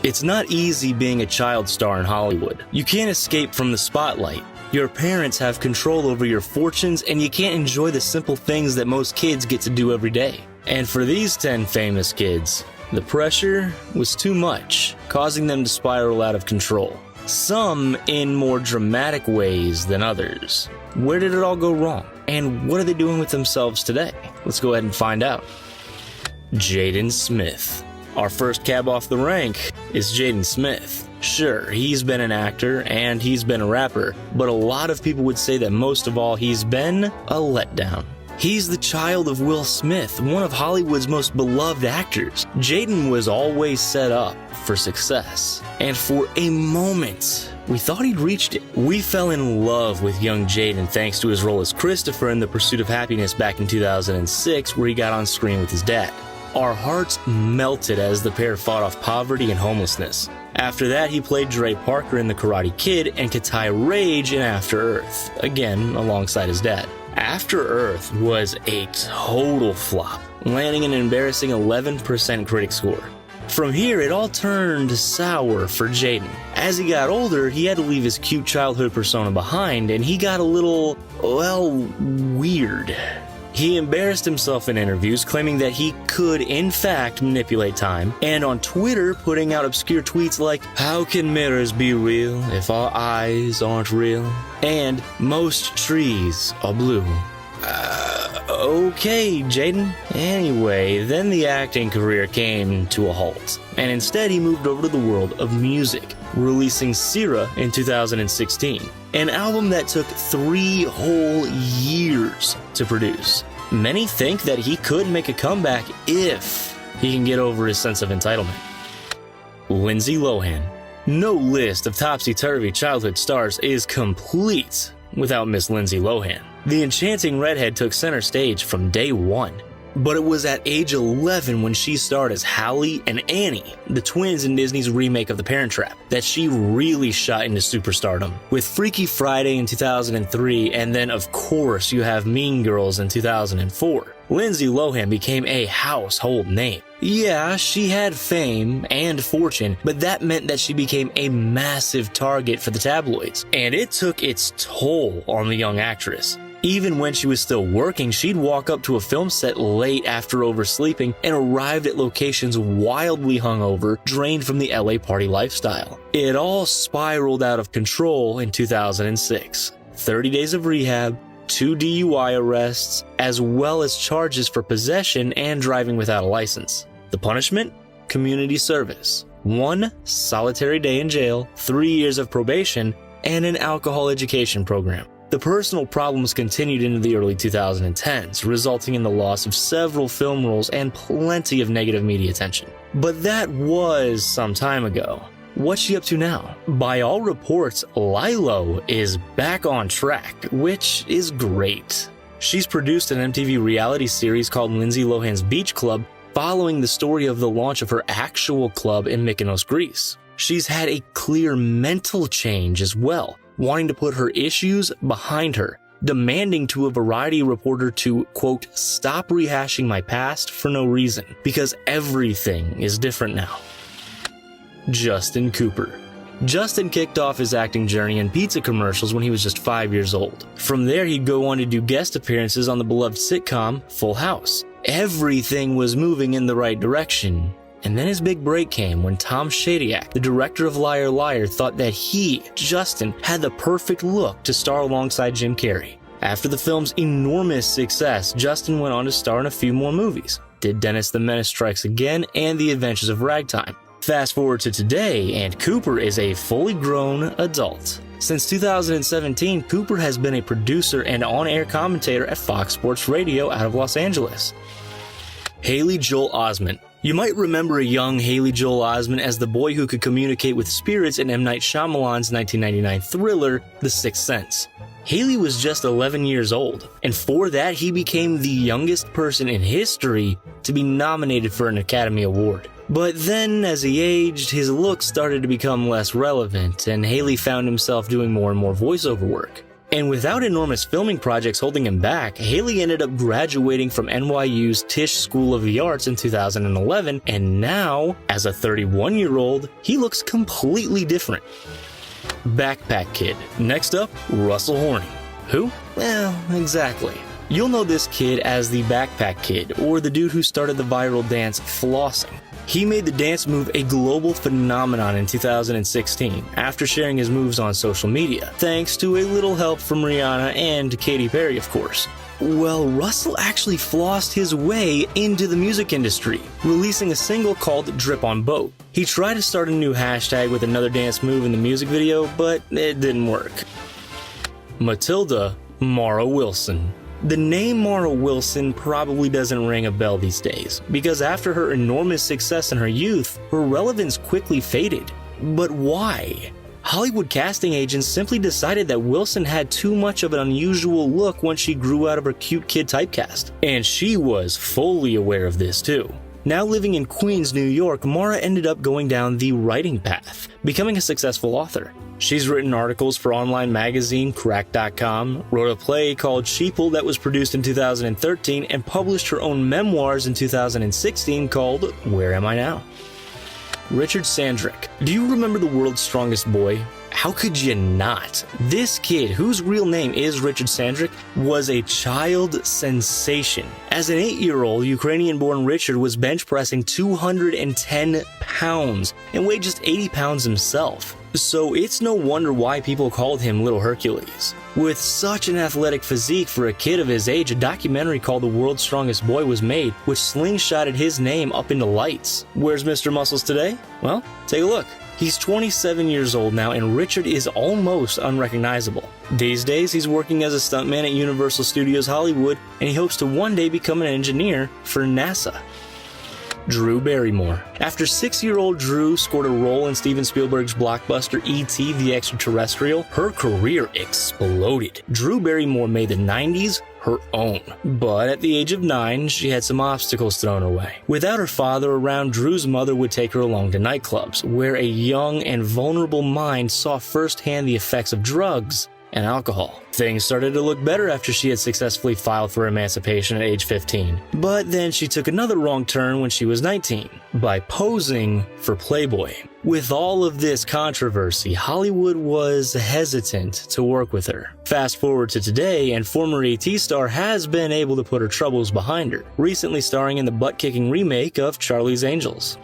It's not easy being a child star in Hollywood. You can't escape from the spotlight. Your parents have control over your fortunes, and you can't enjoy the simple things that most kids get to do every day. And for these 10 famous kids, the pressure was too much, causing them to spiral out of control. Some in more dramatic ways than others. Where did it all go wrong? And what are they doing with themselves today? Let's go ahead and find out. Jaden Smith. Our first cab off the rank is Jaden Smith. Sure, he's been an actor and he's been a rapper, but a lot of people would say that most of all he's been a letdown. He's the child of Will Smith, one of Hollywood's most beloved actors. Jaden was always set up for success, and for a moment, we thought he'd reached it. We fell in love with young Jaden thanks to his role as Christopher in The Pursuit of Happiness back in 2006, where he got on screen with his dad. Our hearts melted as the pair fought off poverty and homelessness. After that, he played Dre Parker in The Karate Kid and Katai Rage in After Earth, again alongside his dad. After Earth was a total flop, landing an embarrassing 11% critic score. From here, it all turned sour for Jaden. As he got older, he had to leave his cute childhood persona behind, and he got a little, weird. He embarrassed himself in interviews, claiming that he could, in fact, manipulate time, and on Twitter putting out obscure tweets like, "How can mirrors be real if our eyes aren't real?" and "Most trees are blue." Okay, Jaden. Anyway, then the acting career came to a halt, and instead he moved over to the world of music, releasing Sira in 2016, an album that took 3 whole years to produce. Many think that he could make a comeback if he can get over his sense of entitlement. Lindsay Lohan. No list of topsy-turvy childhood stars is complete without Miss Lindsay Lohan. The enchanting redhead took center stage from day one. But it was at age 11 when she starred as Hallie and Annie, the twins in Disney's remake of The Parent Trap, that she really shot into superstardom. With Freaky Friday in 2003, and then of course you have Mean Girls in 2004, Lindsay Lohan became a household name. Yeah, she had fame and fortune, but that meant that she became a massive target for the tabloids, and it took its toll on the young actress. Even when she was still working, she'd walk up to a film set late after oversleeping and arrived at locations wildly hungover, drained from the LA party lifestyle. It all spiraled out of control in 2006. 30 days of rehab, 2 DUI arrests, as well as charges for possession and driving without a license. The punishment? Community service. 1 solitary day in jail, 3 years of probation, and an alcohol education program. The personal problems continued into the early 2010s, resulting in the loss of several film roles and plenty of negative media attention. But that was some time ago. What's she up to now? By all reports, Lilo is back on track, which is great. She's produced an MTV reality series called Lindsay Lohan's Beach Club, following the story of the launch of her actual club in Mykonos, Greece. She's had a clear mental change as well, wanting to put her issues behind her, demanding to a Variety reporter to, quote, "stop rehashing my past for no reason, because everything is different now." Justin Cooper. Justin kicked off his acting journey in pizza commercials when he was just 5 years old. From there, he'd go on to do guest appearances on the beloved sitcom Full House. Everything was moving in the right direction. And then his big break came when Tom Shadyac, the director of Liar Liar, thought that he, Justin, had the perfect look to star alongside Jim Carrey. After the film's enormous success, Justin went on to star in a few more movies, did Dennis the Menace Strikes Again and The Adventures of Ragtime. Fast forward to today, and Cooper is a fully grown adult. Since 2017, Cooper has been a producer and on-air commentator at Fox Sports Radio out of Los Angeles. Haley Joel Osment. You might remember a young Haley Joel Osment as the boy who could communicate with spirits in M. Night Shyamalan's 1999 thriller, The Sixth Sense. Haley was just 11 years old, and for that he became the youngest person in history to be nominated for an Academy Award. But then, as he aged, his looks started to become less relevant, and Haley found himself doing more and more voiceover work. And without enormous filming projects holding him back, Haley ended up graduating from NYU's Tisch School of the Arts in 2011, and now, as a 31-year-old, he looks completely different. Backpack Kid. Next up, Russell Horning. Who? Well, exactly. You'll know this kid as the Backpack Kid, or the dude who started the viral dance flossing. He made the dance move a global phenomenon in 2016 after sharing his moves on social media, thanks to a little help from Rihanna and Katy Perry, of course. Well, Russell actually flossed his way into the music industry, releasing a single called Drip on Boat. He tried to start a new hashtag with another dance move in the music video, but it didn't work. Matilda Mara Wilson. The name Mara Wilson probably doesn't ring a bell these days, because after her enormous success in her youth, her relevance quickly faded. But why? Hollywood casting agents simply decided that Wilson had too much of an unusual look once she grew out of her cute kid typecast. And she was fully aware of this too. Now living in Queens, New York, Mara ended up going down the writing path, becoming a successful author. She's written articles for online magazine Crack.com, wrote a play called Sheeple that was produced in 2013, and published her own memoirs in 2016 called Where Am I Now? Richard Sandrak. Do you remember The World's Strongest Boy? How could you not? This kid, whose real name is Richard Sandrak, was a child sensation. As an 8-year-old, Ukrainian-born Richard was bench pressing 210 pounds and weighed just 80 pounds himself. So it's no wonder why people called him Little Hercules. With such an athletic physique for a kid of his age, a documentary called The World's Strongest Boy was made, which slingshotted his name up into lights. Where's Mr. Muscles today? Well, take a look. He's 27 years old now, and Richard is almost unrecognizable. These days, he's working as a stuntman at Universal Studios Hollywood, and he hopes to one day become an engineer for NASA. Drew Barrymore. After 6-year-old Drew scored a role in Steven Spielberg's blockbuster E.T. the Extraterrestrial, her career exploded. Drew Barrymore made the 90s her own. But at the age of 9, she had some obstacles thrown her way. Without her father around, Drew's mother would take her along to nightclubs, where a young and vulnerable mind saw firsthand the effects of drugs and alcohol. Things started to look better after she had successfully filed for emancipation at age 15. But then she took another wrong turn when she was 19, by posing for Playboy. With all of this controversy, Hollywood was hesitant to work with her. Fast forward to today, and former E.T. star has been able to put her troubles behind her, recently starring in the butt-kicking remake of Charlie's Angels.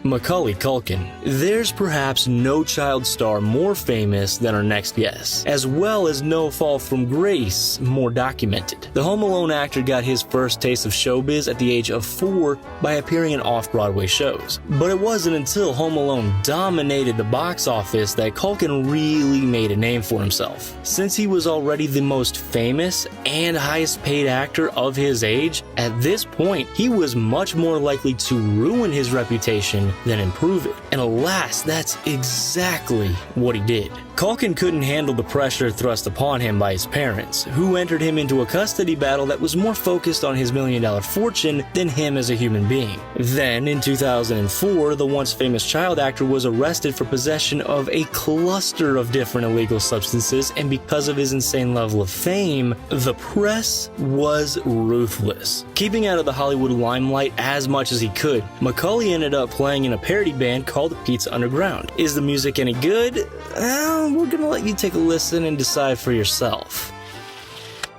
Macaulay Culkin. There's perhaps no child star more famous than our next guest, as well as no fall from grace more documented. The Home Alone actor got his first taste of showbiz at the age of 4 by appearing in off-Broadway shows. But it wasn't until Home Alone dominated the box office that Culkin really made a name for himself. Since he was already the most famous and highest paid actor of his age, at this point, he was much more likely to ruin his reputation than improve it. And alas, that's exactly what he did. Culkin couldn't handle the pressure thrust upon him by his parents, who entered him into a custody battle that was more focused on his million-dollar fortune than him as a human being. Then, in 2004, the once famous child actor was arrested for possession of a cluster of different illegal substances, and because of his insane level of fame, the press was ruthless. Keeping out of the Hollywood limelight as much as he could, Macaulay ended up playing in a parody band called Pizza Underground. Is the music any good? Well, we're gonna let you take a listen and decide for yourself.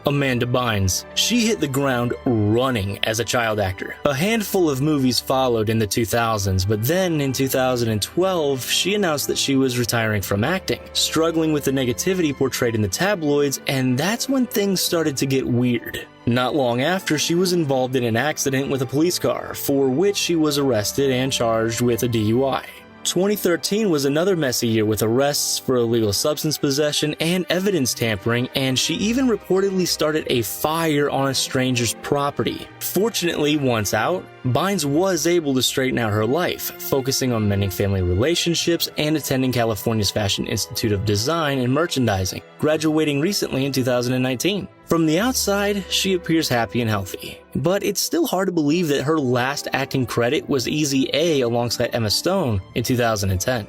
Amanda Bynes. She hit the ground running as a child actor. A handful of movies followed in the 2000s, but then in 2012, she announced that she was retiring from acting, struggling with the negativity portrayed in the tabloids, and that's when things started to get weird. Not long after, she was involved in an accident with a police car, for which she was arrested and charged with a DUI. 2013 was another messy year with arrests for illegal substance possession and evidence tampering, and she even reportedly started a fire on a stranger's property. Fortunately, once out, Bynes was able to straighten out her life, focusing on mending family relationships and attending California's Fashion Institute of Design and Merchandising, graduating recently in 2019. From the outside, she appears happy and healthy, but it's still hard to believe that her last acting credit was Easy A alongside Emma Stone in 2010.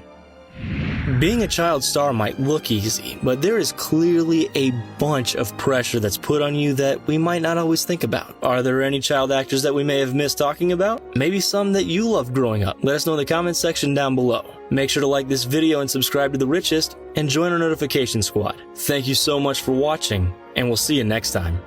Being a child star might look easy, but there is clearly a bunch of pressure that's put on you that we might not always think about. Are there any child actors that we may have missed talking about? Maybe some that you loved growing up? Let us know in the comments section down below. Make sure to like this video and subscribe to The Richest, and join our notification squad. Thank you so much for watching, and we'll see you next time.